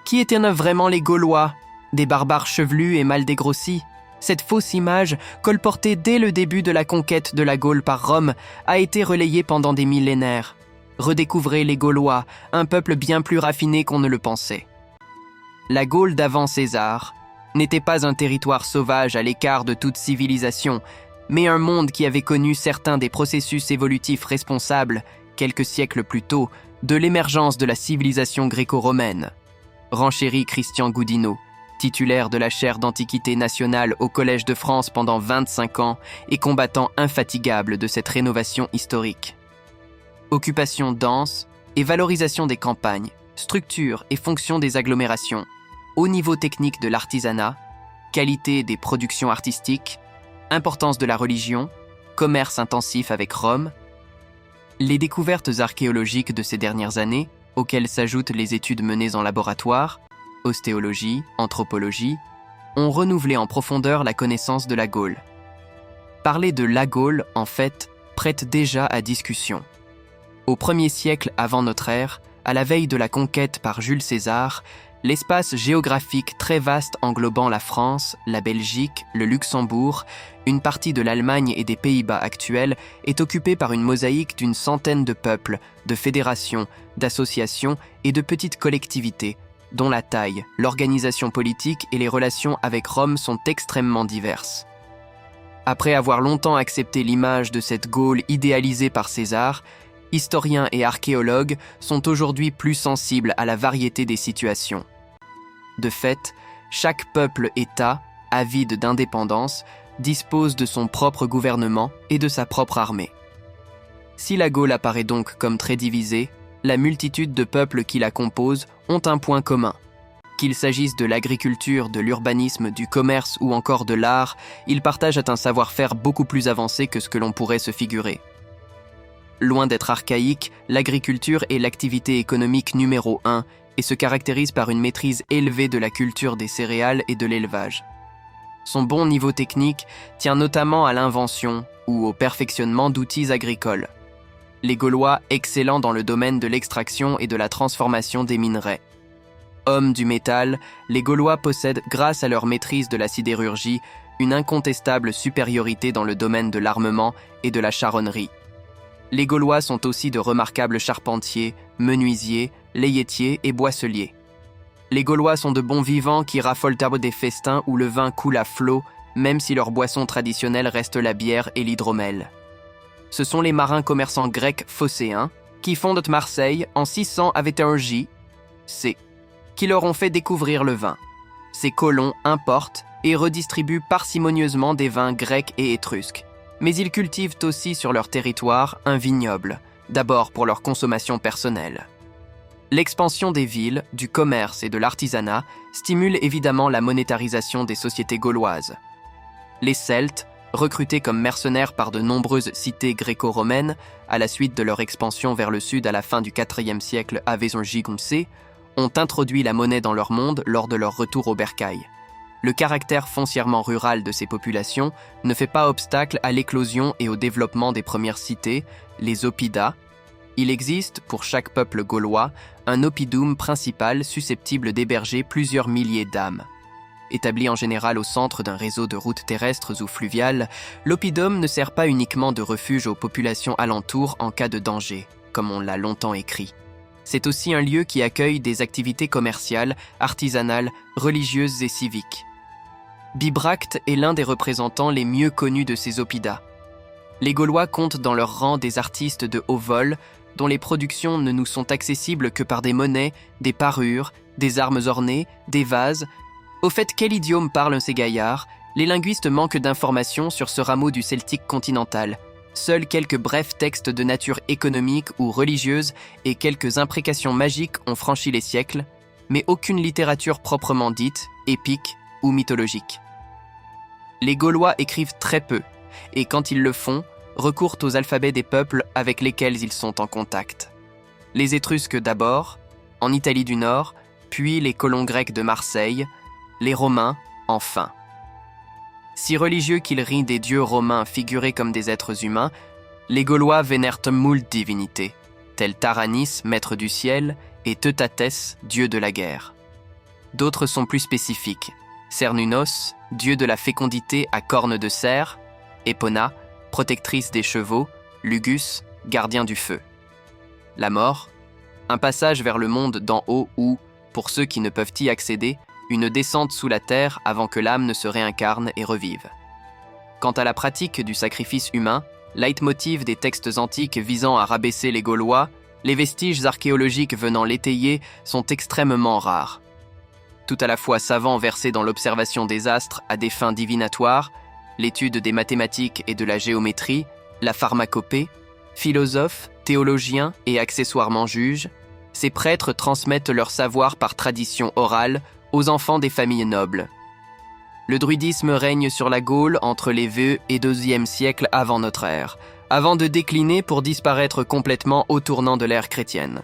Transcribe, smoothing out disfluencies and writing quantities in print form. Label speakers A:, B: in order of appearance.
A: Qui étaient vraiment les Gaulois? Des barbares chevelus et mal dégrossis? Cette fausse image, colportée dès le début de la conquête de la Gaule par Rome, a été relayée pendant des millénaires. Redécouvrez les Gaulois, un peuple bien plus raffiné qu'on ne le pensait. La Gaule d'avant César n'était pas un territoire sauvage à l'écart de toute civilisation, mais un monde qui avait connu certains des processus évolutifs responsables, quelques siècles plus tôt, de l'émergence de la civilisation gréco-romaine. Renchérit Christian Goudineau, titulaire de la chaire d'Antiquité nationale au Collège de France pendant 25 ans et combattant infatigable de cette rénovation historique. Occupation dense et valorisation des campagnes, structure et fonction des agglomérations, haut niveau technique de l'artisanat, qualité des productions artistiques, importance de la religion, commerce intensif avec Rome. Les découvertes archéologiques de ces dernières années, auxquelles s'ajoutent les études menées en laboratoire, ostéologie, anthropologie, ont renouvelé en profondeur la connaissance de la Gaule. Parler de la Gaule, en fait, prête déjà à discussion. Au 1er siècle avant notre ère, à la veille de la conquête par Jules César, l'espace géographique très vaste englobant la France, la Belgique, le Luxembourg, une partie de l'Allemagne et des Pays-Bas actuels est occupé par une mosaïque d'une centaine de peuples, de fédérations, d'associations et de petites collectivités, dont la taille, l'organisation politique et les relations avec Rome sont extrêmement diverses. Après avoir longtemps accepté l'image de cette Gaule idéalisée par César, historiens et archéologues sont aujourd'hui plus sensibles à la variété des situations. De fait, chaque peuple-État, avide d'indépendance, dispose de son propre gouvernement et de sa propre armée. Si la Gaule apparaît donc comme très divisée, la multitude de peuples qui la composent ont un point commun. Qu'il s'agisse de l'agriculture, de l'urbanisme, du commerce ou encore de l'art, ils partagent un savoir-faire beaucoup plus avancé que ce que l'on pourrait se figurer. Loin d'être archaïque, l'agriculture est l'activité économique numéro 1 et se caractérise par une maîtrise élevée de la culture des céréales et de l'élevage. Son bon niveau technique tient notamment à l'invention ou au perfectionnement d'outils agricoles. Les Gaulois excellents dans le domaine de l'extraction et de la transformation des minerais. Hommes du métal, les Gaulois possèdent, grâce à leur maîtrise de la sidérurgie, une incontestable supériorité dans le domaine de l'armement et de la charronnerie. Les Gaulois sont aussi de remarquables charpentiers, menuisiers, layetiers et boisseliers. Les Gaulois sont de bons vivants qui raffolent à des festins où le vin coule à flot, même si leur boisson traditionnelle reste la bière et l'hydromel. Ce sont les marins commerçants grecs phocéens qui fondent Marseille en 600 avec un J, C, qui leur ont fait découvrir le vin. Ces colons importent et redistribuent parcimonieusement des vins grecs et étrusques. Mais ils cultivent aussi sur leur territoire un vignoble, d'abord pour leur consommation personnelle. L'expansion des villes, du commerce et de l'artisanat stimule évidemment la monétarisation des sociétés gauloises. Les Celtes, recrutés comme mercenaires par de nombreuses cités gréco-romaines à la suite de leur expansion vers le sud à la fin du IVe siècle avec un J-C, ont introduit la monnaie dans leur monde lors de leur retour au bercail. Le caractère foncièrement rural de ces populations ne fait pas obstacle à l'éclosion et au développement des premières cités, les oppidas. Il existe, pour chaque peuple gaulois, un oppidum principal susceptible d'héberger plusieurs milliers d'âmes. Établi en général au centre d'un réseau de routes terrestres ou fluviales, l'oppidum ne sert pas uniquement de refuge aux populations alentours en cas de danger, comme on l'a longtemps écrit. C'est aussi un lieu qui accueille des activités commerciales, artisanales, religieuses et civiques. Bibracte est l'un des représentants les mieux connus de ces oppidas. Les Gaulois comptent dans leur rang des artistes de haut vol, dont les productions ne nous sont accessibles que par des monnaies, des parures, des armes ornées, des vases. Au fait, quel idiome parlent ces gaillards? Les linguistes manquent d'informations sur ce rameau du celtique continental. Seuls quelques brefs textes de nature économique ou religieuse et quelques imprécations magiques ont franchi les siècles, mais aucune littérature proprement dite, épique ou mythologique. Les Gaulois écrivent très peu, et quand ils le font, recourent aux alphabets des peuples avec lesquels ils sont en contact. Les Étrusques d'abord, en Italie du Nord, puis les colons grecs de Marseille, les Romains, enfin. Si religieux qu'ils rient des dieux romains figurés comme des êtres humains, les Gaulois vénèrent moult divinités, tels Taranis, maître du ciel, et Teutates, dieu de la guerre. D'autres sont plus spécifiques. Cernunnos, dieu de la fécondité à cornes de cerf, Epona, protectrice des chevaux, Lugus, gardien du feu. La mort, un passage vers le monde d'en haut où, pour ceux qui ne peuvent y accéder, une descente sous la terre avant que l'âme ne se réincarne et revive. Quant à la pratique du sacrifice humain, leitmotiv des textes antiques visant à rabaisser les Gaulois, les vestiges archéologiques venant l'étayer sont extrêmement rares. Tout à la fois savants versés dans l'observation des astres à des fins divinatoires, l'étude des mathématiques et de la géométrie, la pharmacopée, philosophes, théologiens et accessoirement juges, ces prêtres transmettent leur savoir par tradition orale aux enfants des familles nobles. Le druidisme règne sur la Gaule entre les VE et IIe siècle avant notre ère, avant de décliner pour disparaître complètement au tournant de l'ère chrétienne.